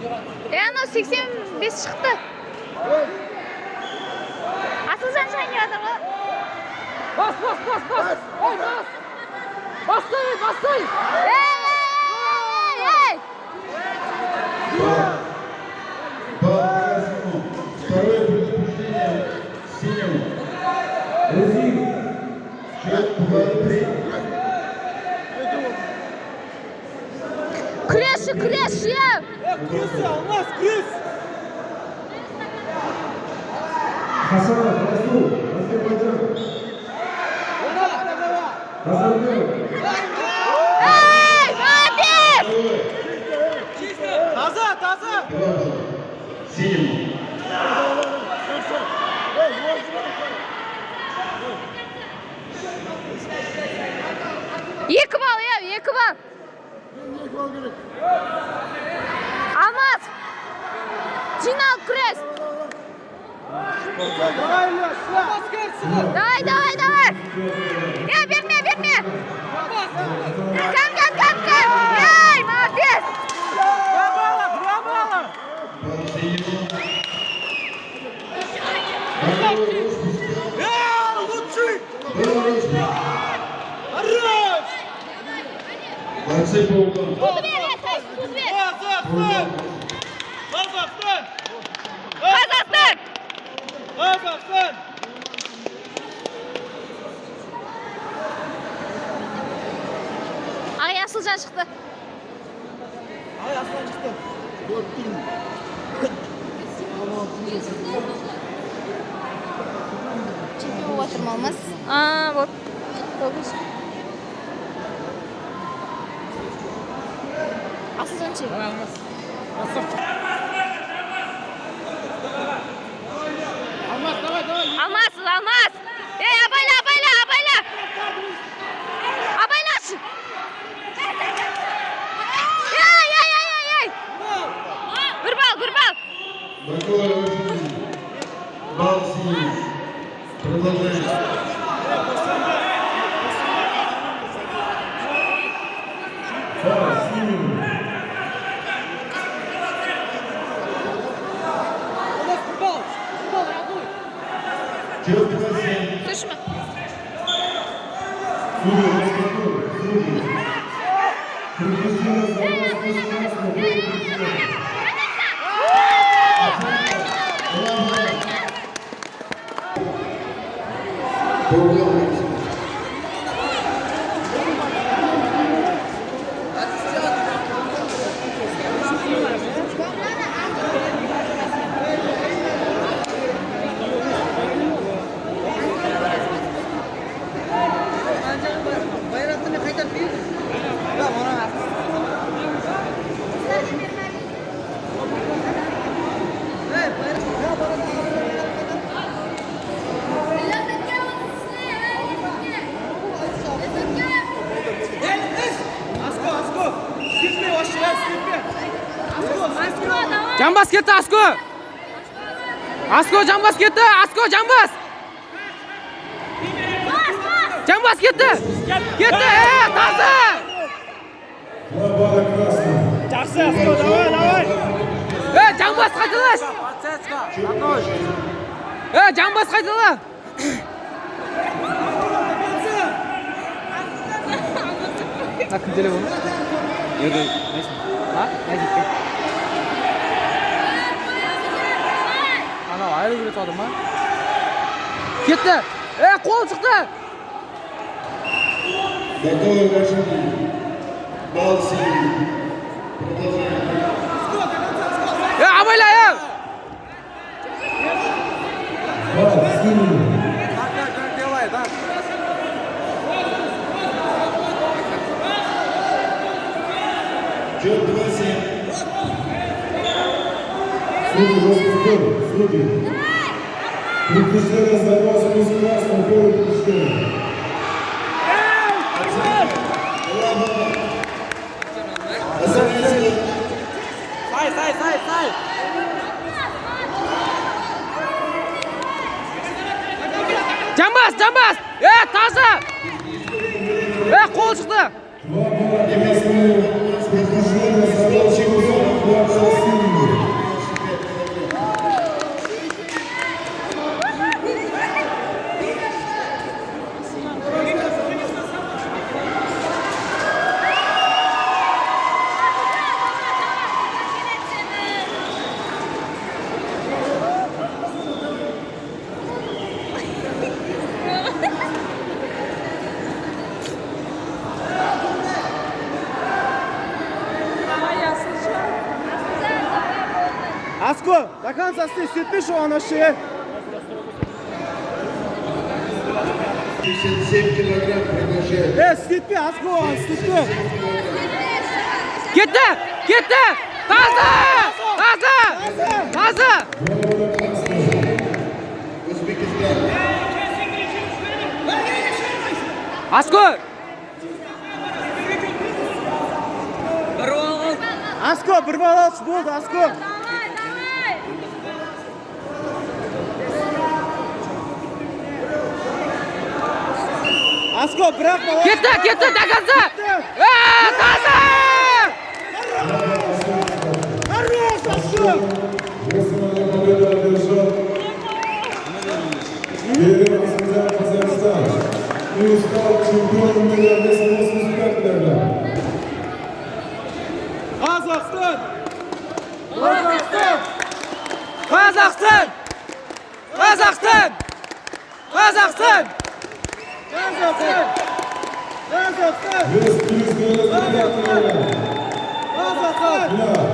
Anao 85 chiqdi. Asılcan chaynayapti. Bas. Oy, bas. Bastay. Ey! Второе предупреждение синему. Резин. Счет пугали. Крэш ya. Крыс, Алмаз, крыс. Хасанов, Расул, Азербайджан. Хасанов. Ey, молодец! Таза. Синему. Екі бал, екі бал. Алмаз. Жинал күрес. Давай. Берме. Кам. Ей, молодец. Браво. Лучший. Хорош. Борцы по углам. Туз бер. Қазақстан. Ай, Асылжан шықты. Чемпион болып отырмалмыз. Вот. Асылжан чек. Алмаз. Ей, абайла. Абайлашы. Ей. Bir bal. Такое очень. Бал синий. Продолжаем. Синему. Счет 2-7. Düşme. Jambas ketdi, Asko jambas ketdi, jambas. Jambas ketdi. Toza. Yaxshi, Asko, давай. Jambas qaytalash. Jambas qaytala. Kim telefon? Yo'q, neyse. Neyse. Ana ayrı bir tadım ha. Gitti. Kol çıktı. Готовы вошли. Бал синий. Продолжаем. Абайла ya. Бал синий. Делай, да. Счет 2-7. Судьи. Предупреждение сдавался без красного, первое предупреждение. Say. Jambas. Toza. Qo'l chiqdi. Предупреждение сдавал чемпион. Asko, до конца стой, свети, что он вообще. 57 килограмм приглашает. Свети, Asko, свети. Ketdi! Ketdi! Toza! Toza! Toza! O'zbekiston. Asko! Asko, bir bal olch bo'ldi, Asko. Asko, biroq bal. Ketdi, ketdi, до конца! Toza! Хорош, Asko. Весомая победа одержал Юрий Казахстан и стал чемпионом мира веса 85 килограмм. Qozog'iston. Qozog'iston. Qozog'iston! Qozog'iston! Qozog'iston! Qozog'iston. Qozog'iston. Вес плюс 90 килограмм. Qozog'iston. Для